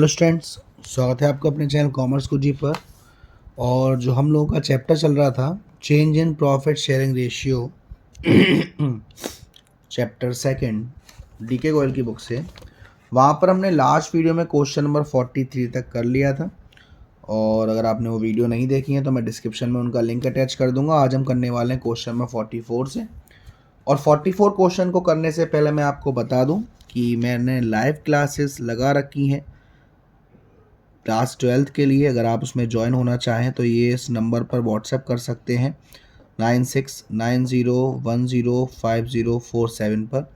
Hello students, स्वागत है आपका अपने चैनल कॉमर्स गुरुजी पर। और जो हम लोगों का चैप्टर चल रहा था change in profit sharing ratio chapter second DK Goyal की बुक से, वहाँ पर हमने लास्ट वीडियो में क्वेश्चन नंबर 43 तक कर लिया था। और अगर आपने वो वीडियो नहीं देखी है तो मैं डिस्क्रिप्शन में उनका लिंक अटैच कर दूंगा। आज हम करने वाले हैं क्वेश्चन नंबर 44 से। और 44 क्वेश्चन को करने से पहले मैं आपको बता दूं कि मैंने लाइव क्लासेस लगा रखी हैं क्लास 12th के लिए। अगर आप उसमें ज्वाइन होना चाहें तो ये इस नंबर पर व्हाट्सएप कर सकते हैं 9690105047 पर।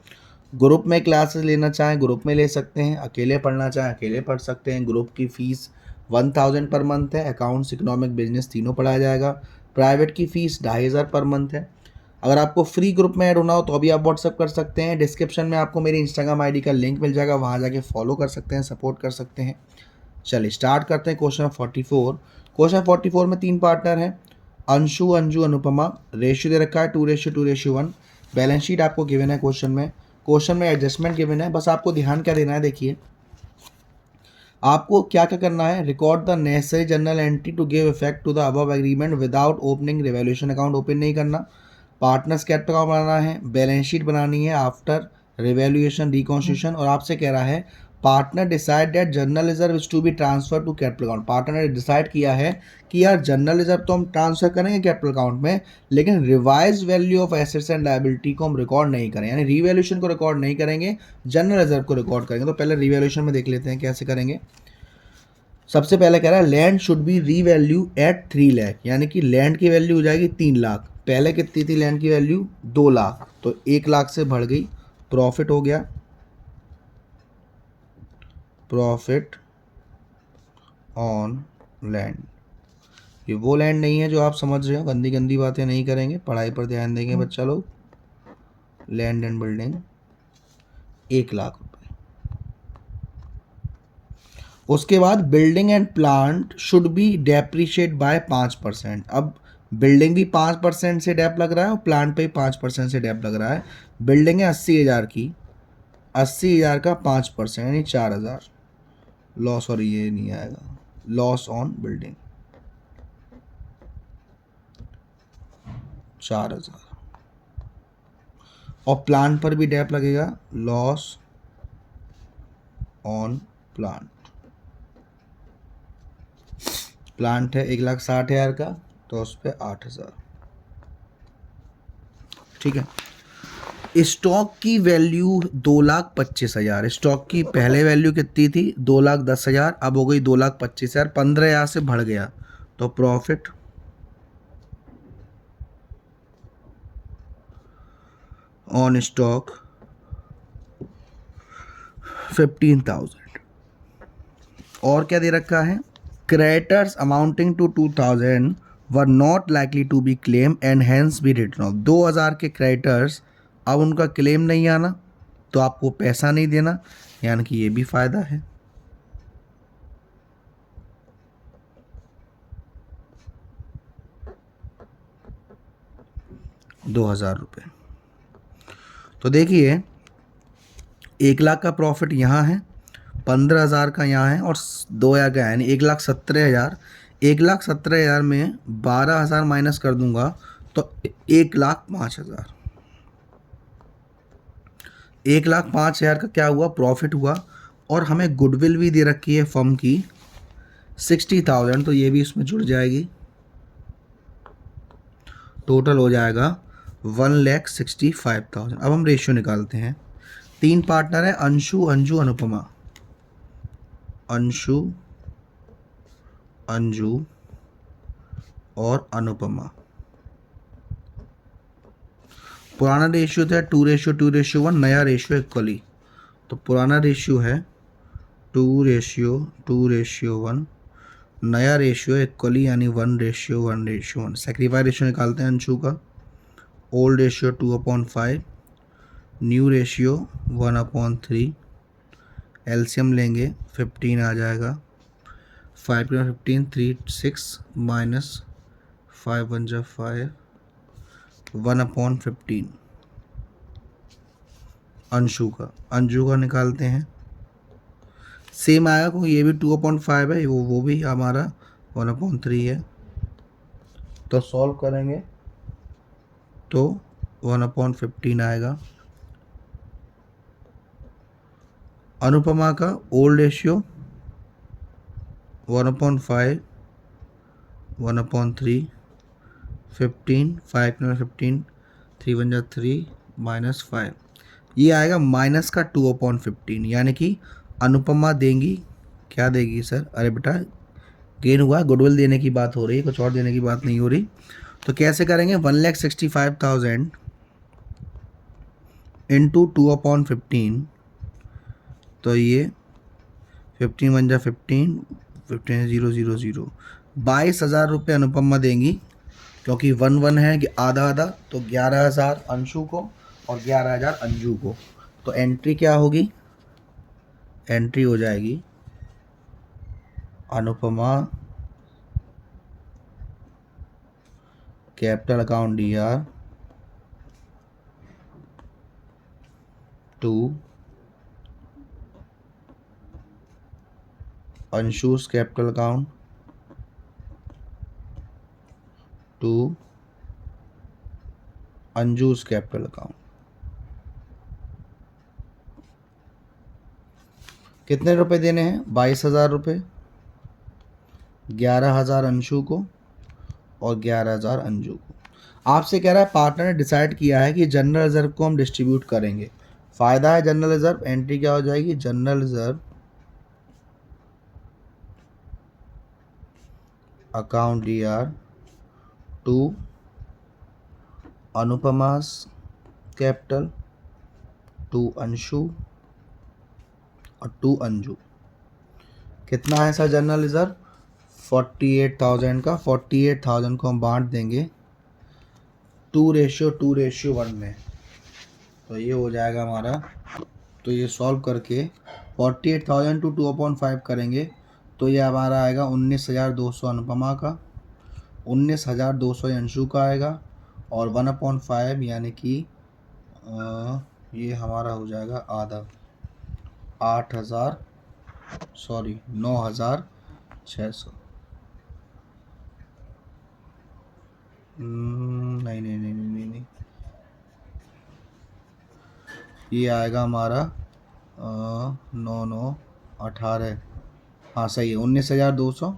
ग्रुप में क्लासेस लेना चाहें ग्रुप में ले सकते हैं, अकेले पढ़ना चाहें अकेले पढ़ सकते हैं। ग्रुप की फ़ीस 1000 पर मंथ है। अकाउंट्स, इकोनॉमिक, बिजनेस तीनों पढ़ाया जाएगा। प्राइवेट की फ़ीस 2500 पर मंथ है। अगर आपको फ्री ग्रुप में ऐड होना हो तो अभी आप व्हाट्सअप कर सकते हैं। डिस्क्रिप्शन में आपको मेरी इंस्टाग्राम आईडी का लिंक मिल जाएगा, वहाँ जाके फॉलो कर सकते हैं, सपोर्ट कर सकते हैं। चलिए स्टार्ट करते हैं क्वेश्चन 44। क्वेश्चन 44 में 3 पार्टनर हैं, अंशु, अंजू, अनुपमा। रेशियो दे रखा है 2:1। बैलेंस शीट आपको गिवन है क्वेश्चन में एडजस्टमेंट गिवन है। बस आपको ध्यान क्या देना है, देखिए आपको क्या क्या करना है। Record the necessary journal entry to give effect to the above agreement without opening revaluation account. Open नहीं करना। पार्टनर्स कैपिटल अकाउंट बनाना है। बैलेंस शीट बनानी है आफ्टर रिवैल्यूएशन रिकॉन्स्टिट्यूशन। और आपसे कह रहा है partner decide that general reserve is to be transfer to capital account. Partner ने डिसाइड किया है कि यार जनरल रिजर्व तो हम ट्रांसफर करेंगे कैपिटल अकाउंट में, लेकिन revise value of assets and liability को हम रिकॉर्ड नहीं करें, यानी रिवैल्यूएशन को रिकॉर्ड नहीं करेंगे, जनरल रिजर्व को रिकॉर्ड करेंगे। तो पहले रिवैल्यूएशन में देख लेते हैं कैसे करेंगे। सबसे पहले कह रहा है land should be revalue at 3 lakh, यानी कि लैंड की वैल्यू हो जाएगी 3 लाख। पहले कितनी थी लैंड की वैल्यू? 2 लाख, तो 1 लाख से बढ़ गई। प्रॉफिट हो गया, प्रॉफिट ऑन लैंड। ये वो लैंड नहीं है जो आप समझ रहे हो, गंदी गंदी बातें नहीं करेंगे, पढ़ाई पर ध्यान देंगे बच्चा लोग। लैंड एंड बिल्डिंग 1 लाख रुपए। उसके बाद building and plant should be depreciate by 5%। अब बिल्डिंग भी 5% से डेप लग रहा है और प्लांट पे 5% से डेप लग रहा है। बिल्डिंग है 80,000 की, 80,000 का 5% यानी 4,000 लॉस। और ये नहीं आएगा, लॉस ऑन बिल्डिंग 4,000। और प्लांट पर भी डेप लगेगा, लॉस ऑन प्लांट। प्लांट है 1,60,000 का, तो उस पर 8,000। ठीक है। स्टॉक की वैल्यू 2,25,000। स्टॉक की पहले वैल्यू कितनी थी? 2,10,000, अब हो गई 2,25,000, 15,000 से बढ़ गया। तो प्रॉफिट ऑन स्टॉक 15,000। और क्या दे रखा है? Creditors amounting to 2,000 were not likely to be claim and hence be written off. 2,000 के क्रेडिटर्स, अब उनका क्लेम नहीं आना तो आपको पैसा नहीं देना, यानी कि ये भी फायदा है। 2,000 रुपये। तो देखिए 1 लाख का प्रॉफिट यहाँ है, 15,000 का यहाँ है और 2,000 का है, यानी 1,17,000। 1,17,000 में 12,000 माइनस कर दूंगा तो 1,05,000। 1,05,000 का क्या हुआ? प्रॉफिट हुआ। और हमें गुडविल भी दे रखी है फर्म की 60,000, तो ये भी इसमें जुड़ जाएगी। टोटल हो जाएगा 1,65,000। अब हम रेशियो निकालते हैं। 3 पार्टनर है, अंशु, अंजू, अनुपमा। अंशु, अंजू और अनुपमा। पुराना रेशियो था 2:2:1, नया रेशियो इक्वली। तो पुराना रेशियो है 2:2:1, नया रेशियो इक्वली यानी 1:1:1। सेक्रीफाइस रेशियो निकालते हैं अंशु का। Old ratio 2/5, new ratio 1/3। LCM लेंगे 15 आ जाएगा। 5 × 15 3 6 माइनस 5 1 जा 5 1/15। अंशु का निकालते हैं। सेम आएगा क्योंकि ये भी 2/5 है, वो भी हमारा 1/3 है। तो सॉल्व करेंगे तो 1/15 आएगा। अनुपमा का ओल्ड रेशियो 1/5, 1/3, 15, 5 में 15, 3 1 जा 3 -5, ये आएगा माइनस का 2/15। यानी कि अनुपमा देंगी, क्या देगी सर? अरे बेटा गेन हुआ, गुडविल देने की बात हो रही है, कुछ और देने की बात नहीं हो रही। तो कैसे करेंगे? 1,65,000 इंटू 2/15, तो ये 15 1 जा 15, 15 0 0 0, 22,000 रुपये अनुपमा देंगी, क्योंकि 1 1 है कि आधा आधा, तो 11,000 अंशु को और 11,000 अंजू को। तो एंट्री क्या होगी? एंट्री हो जाएगी Anupama capital account DR to Anshu's capital account to Anju's capital account. कितने रुपए देने हैं? 22,000 रुपये, 11,000 अंशु को और 11,000 अंजू को। आपसे कह रहा है पार्टनर ने डिसाइड किया है कि जनरल रिजर्व को हम डिस्ट्रीब्यूट करेंगे। फायदा है जनरल रिजर्व, एंट्री क्या हो जाएगी? General reserve account DR to Anupama's capital to Anshu और टू अंजू। कितना है सर जनरल रिजर्व? 48,000 का। 48,000 को हम बांट देंगे 2:1 में, तो ये हो जाएगा हमारा। तो ये सॉल्व करके 48,000 टू 2/5 करेंगे तो ये हमारा आएगा 19,200 अनुपमा का, 19,200 अंशु का आएगा, और 1/5 यानी कि ये हमारा हो जाएगा आधा, 9,600। नहीं नहीं नहीं नहीं नहीं, ये आएगा हमारा 9 9 18, हाँ सही है, 19,200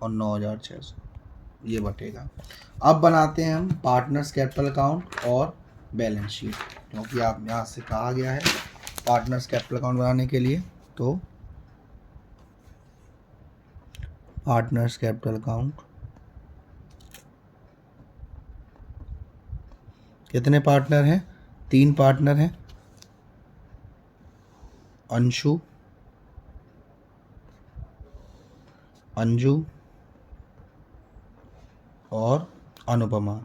और 9,600, ये बटेगा। अब बनाते हैं हम पार्टनर्स कैपिटल अकाउंट और बैलेंस शीट, क्योंकि आप यहाँ से कहा गया है पार्टनर्स कैपिटल अकाउंट बनाने के लिए। तो पार्टनर्स कैपिटल अकाउंट, कितने पार्टनर हैं? 3 पार्टनर हैं, अंशु, अंजू और अनुपमा।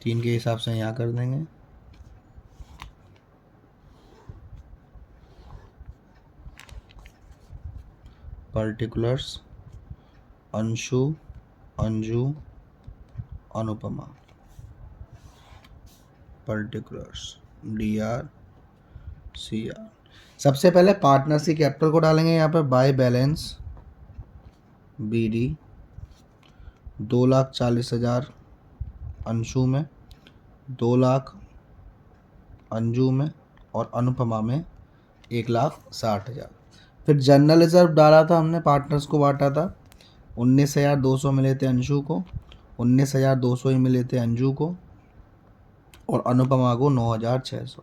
3 के हिसाब से यहाँ कर देंगे। Particulars Anshu, Anju, Anupama, particulars DR CR। सबसे पहले पार्टनर्स की कैपिटल को डालेंगे यहाँ पर, बाय बैलेंस BD 2,40,000 अंशु में, 2 लाख अंजू में और अनुपमा में 1,60,000। फिर जनरल रिजर्व डाला था हमने, पार्टनर्स को बांटा था, 19,200 मिले थे अंशु को, 19,200 ही मिले थे अंजू को, और अनुपमा को 9,600।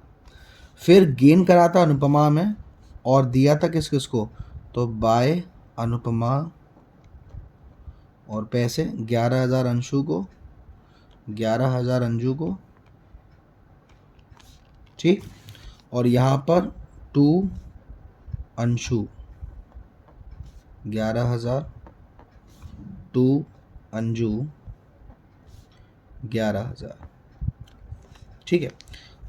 फिर गेन करा था अनुपमा में और दिया था किस किस को? तो बाय अनुपमा, और पैसे 11,000 अंशु को, 11,000 अंजू को, ठीक। और यहाँ पर 2 अंशु, 11,000, 2 अंजू 11,000, ठीक है।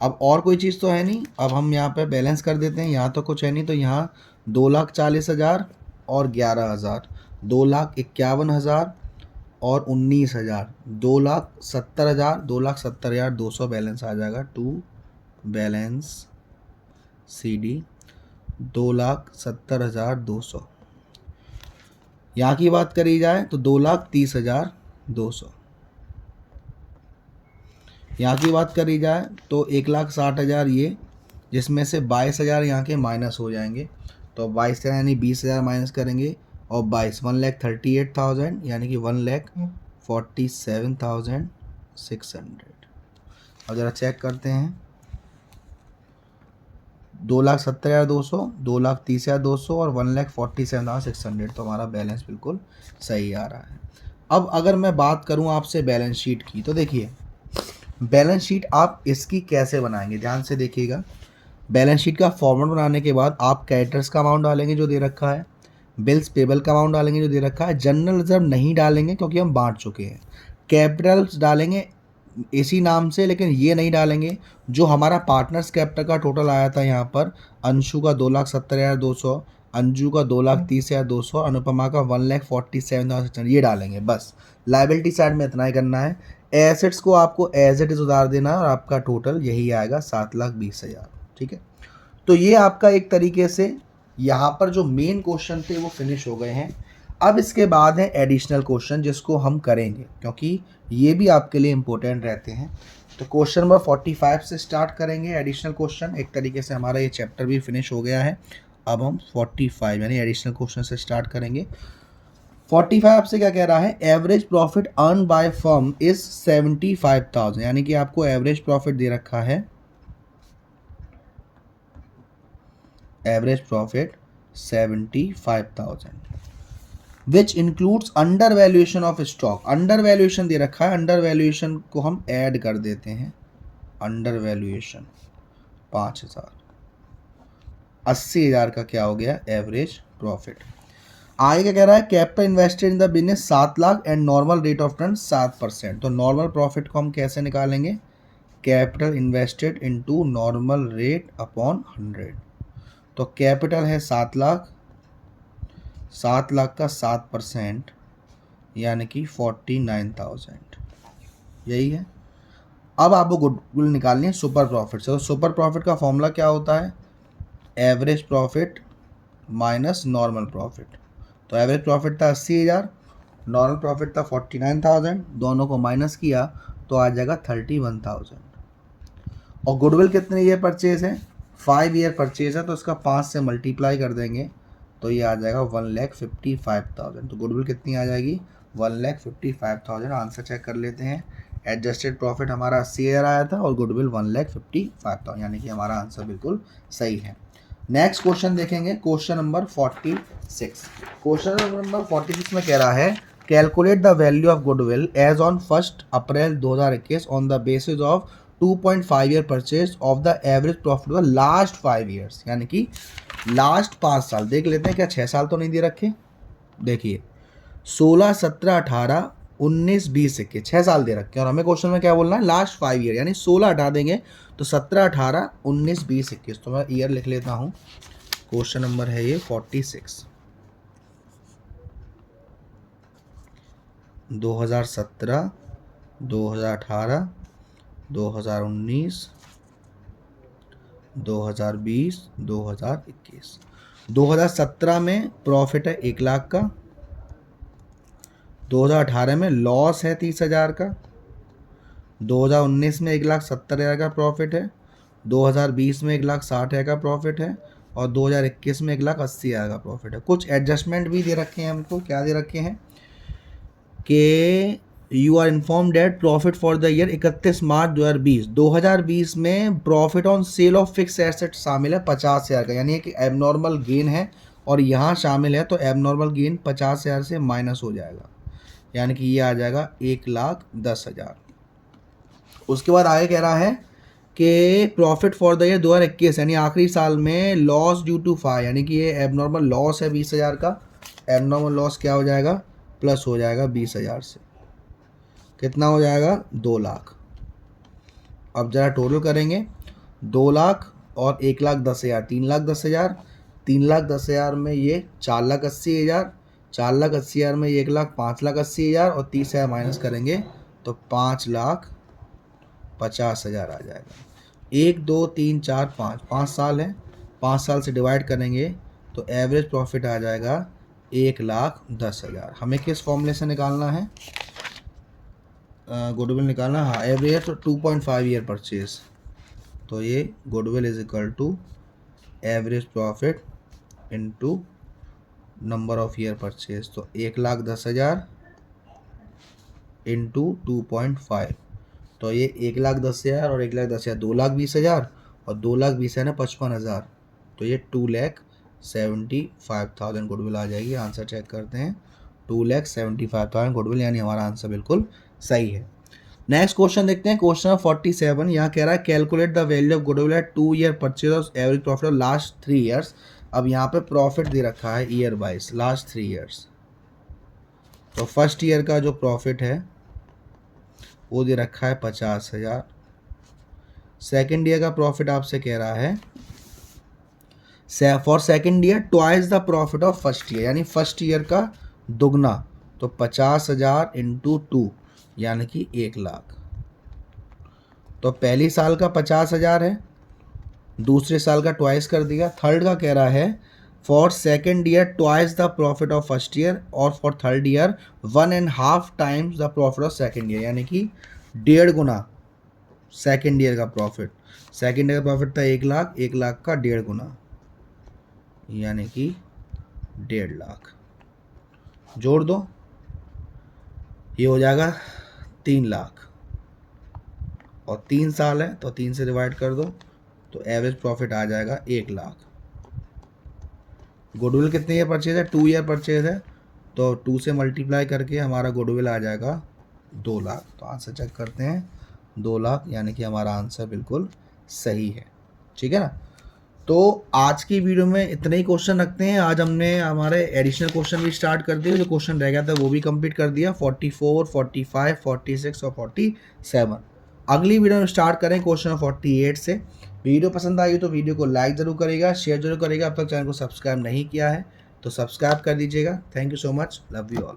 अब और कोई चीज़ तो है नहीं, अब हम यहाँ पे बैलेंस कर देते हैं। यहाँ तो कुछ है नहीं, तो यहाँ 2,40,000 और 11,000, 2,51,000 और 19,000, 2,70,000, 2,70,200 बैलेंस आ जाएगा टू बैलेंस CD 2,70,200। यहाँ की बात करी जाए तो 2,30,200। यहाँ की बात करी जाए तो 1,60,000 ये, जिसमें से 22,000 यहाँ के माइनस हो जाएंगे, तो 22,000 यानी 20,000 माइनस करेंगे और 1,38,000 यानी कि 1,47,600। अब ज़रा चेक करते हैं, 2,70,200, 2,30,200 और 1,47,600, तो हमारा बैलेंस बिल्कुल सही आ रहा है। अब अगर मैं बात करूं आपसे बैलेंस शीट की, तो देखिए बैलेंस शीट आप इसकी कैसे बनाएंगे, ध्यान से देखिएगा। बैलेंस शीट का फॉर्मेट बनाने के बाद आप क्रेडिटर्स का अमाउंट डालेंगे जो दे रखा है, बिल्स पेबल का अमाउंट डालेंगे जो दे रखा है, जनरल रिजर्व नहीं डालेंगे क्योंकि हम बांट चुके हैं, कैपिटल्स डालेंगे इसी नाम से, लेकिन ये नहीं डालेंगे जो हमारा पार्टनर्स कैपिटल का टोटल आया था यहाँ पर, अंशु का 2,70,200, अंजू का 2,30,200, अनुपमा का 1,47,600, ये डालेंगे बस। लाइबिलिटी साइड में इतना ही करना है। एसेट्स को आपको एज इट इज उतार देना है और आपका टोटल यही आएगा 7,20,000। ठीक है, तो ये आपका एक तरीके से यहाँ पर जो मेन क्वेश्चन थे वो फिनिश हो गए हैं। अब इसके बाद है एडिशनल क्वेश्चन जिसको हम करेंगे क्योंकि ये भी आपके लिए इम्पोर्टेंट रहते हैं। तो क्वेश्चन नंबर 45 से स्टार्ट करेंगे एडिशनल क्वेश्चन। एक तरीके से हमारा ये चैप्टर भी फिनिश हो गया है। अब हम 45 यानी एडिशनल क्वेश्चन से स्टार्ट करेंगे। 45 आपसे क्या कह रहा है, average profit earn by firm is 75,000, यानी कि आपको एवरेज प्रॉफिट दे रखा है, average profit 75,000 which includes under valuation of stock. Under valuation दे रखा है, अंडर वैल्यूएशन को हम ऐड कर देते हैं, अंडर वैल्यूएशन 5,000, 80,000 का क्या हो गया एवरेज प्रॉफिट। आगे क्या कह रहा है, capital invested in the business 7 lakh and normal rate of return 7%। तो नॉर्मल प्रॉफिट को हम कैसे निकालेंगे, capital invested into normal rate upon 100। तो कैपिटल है 7 लाख, 7 लाख का 7% यानी कि 49,000, यही है। अब आपको गुडविल निकालनी है सुपर प्रॉफिट से। तो सुपर प्रॉफिट का फॉर्मूला क्या होता है, average profit minus normal profit. तो एवरेज प्रॉफिट था 80,000, नॉर्मल प्रॉफिट था 49,000, दोनों को माइनस किया तो आ जाएगा 31,000। और गुडविल कितने ईयर परचेज है, 5 ईयर परचेज है, तो इसका 5 से मल्टीप्लाई कर देंगे तो ये आ जाएगा 1,55,000। तो गुडविल कितनी आ जाएगी, 1,55,000। आंसर चेक कर लेते हैं। एडजस्टेड प्रॉफिट हमारा 80,000 आया था और गुडविल 1,55,000, यानी कि हमारा आंसर बिल्कुल सही है। नेक्स्ट क्वेश्चन देखेंगे, क्वेश्चन नंबर 46। क्वेश्चन नंबर 46 में कह रहा है, calculate the value of goodwill as on 1 April 2021 on the basis of 2.5 year purchase of the average profit of the last 5 years, यानी कि लास्ट 5 साल। देख लेते हैं क्या 6 साल तो नहीं दे रखे, देखिए 16, 17, 18, 19, 20, 21, 6 साल दे रखे हैं और हमें क्वेश्चन में क्या बोलना है, लास्ट 5 ईयर, यानी 16 हटा देंगे तो 17, 18, 19, 20, 21। तो मैं ईयर लिख लेता हूँ। क्वेश्चन नंबर है ये 46, 2017, 2018, 2019, 2020, 2021। 2017 में प्रॉफिट है 1 लाख का, 2018 में लॉस है 30,000 का, 2019 में 1,70,000 का प्रॉफिट है, 2020 में 1,60,000 का प्रॉफिट है और 2021 में 1,80,000 का प्रॉफिट है। कुछ एडजस्टमेंट भी दे रखे हैं हमको, क्या दे रखे हैं कि you are informed that profit for the year 31 March 2020। 2020 में profit on sale of fix asset शामिल है 50,000 का, यानी कि एबनॉर्मल गेन है और यहाँ शामिल है, तो एबनॉर्मल गेन 50,000 से माइनस हो जाएगा, यानी कि ये आ जाएगा 1,10,000। उसके बाद आगे कह रहा है कि प्रॉफिट फॉर द ईयर 2021 यानी आखिरी साल में लॉस ड्यू टू 5, यानी कि ये एबनॉर्मल लॉस है 20,000 का। एबनॉर्मल लॉस क्या हो जाएगा, प्लस हो जाएगा 20,000 से, कितना हो जाएगा 2 लाख। अब ज़रा टोटल करेंगे, 2 लाख और 1,10,000, 3,10,000, 3,10,000 में ये 4,80,000, 4,80,000 में 1,00,000 5,80,000 और 30,000 माइनस करेंगे तो 5,50,000 आ जाएगा। 1 2 3 4 5 5 साल है, 5 साल से डिवाइड करेंगे तो एवरेज प्रॉफिट आ जाएगा 1,10,000। हमें किस फॉर्मूले से निकालना है? गुडविल निकालना, हाँ एवरेज तो 2.5 ईयर परचेज, तो ये goodwill is equal to average profit into number of year purchase, तो 1,10,000 इंटू 2.5, तो ये 1,10,000 और 1,10,000 2,20,000 और 2,20,000 है 55,000, तो ये 2,75,000 गुडविल आ जाएगी। आंसर चेक करते हैं, 2,75,000 गुडविल, यानी हमारा आंसर बिल्कुल सही है। नेक्स्ट क्वेश्चन देखते हैं, क्वेश्चन नंबर 47। यहाँ कह रहा है calculate the value of goodwill at 2 year purchase और average profit of last 3 years. अब यहाँ पे प्रॉफिट दे रखा है ईयर वाइज, लास्ट 3 ईयर्स, तो फर्स्ट ईयर का जो प्रॉफिट है वो दे रखा है 50,000। सेकेंड ईयर का प्रॉफिट आपसे कह रहा है for second year twice the profit of first year, यानी फर्स्ट ईयर का दुगना, तो 50,000 इंटू 2 यानी कि 1,00,000। तो पहली साल का 50,000 है, दूसरे साल का ट्वाइस कर दिया। थर्ड का कह रहा है for second year twice the profit of first year और for third year 1.5 times the profit of second year, यानी कि 1.5 गुना सेकेंड ईयर का प्रॉफिट। सेकेंड ईयर का प्रॉफिट था 1,00,000, 1,00,000 का 1.5 गुना यानी कि 1,50,000। जोड़ दो, ये हो जाएगा 3,00,000 और 3 साल है तो 3 से डिवाइड कर दो, तो एवरेज प्रॉफिट आ जाएगा 1,00,000। गुडविल कितने ईयर परचेज है? 2 ईयर परचेज है, तो 2 से मल्टीप्लाई करके हमारा गुडविल आ जाएगा 2,00,000। तो आंसर चेक करते हैं, 2,00,000, यानी कि हमारा आंसर बिल्कुल सही है। ठीक है ना। तो आज की वीडियो में इतने ही क्वेश्चन रखते हैं। आज हमने हमारे एडिशनल क्वेश्चन भी स्टार्ट कर दिए, जो क्वेश्चन रह गया था वो भी कंप्लीट कर दिया, 44, 45, 46 और 47। अगली वीडियो में स्टार्ट करें क्वेश्चन 48 से। वीडियो पसंद आई तो वीडियो को लाइक ज़रूर करेगा, शेयर जरूर करेगा। अब तक चैनल को सब्सक्राइब नहीं किया है तो सब्सक्राइब कर दीजिएगा। Thank you so much, love you all.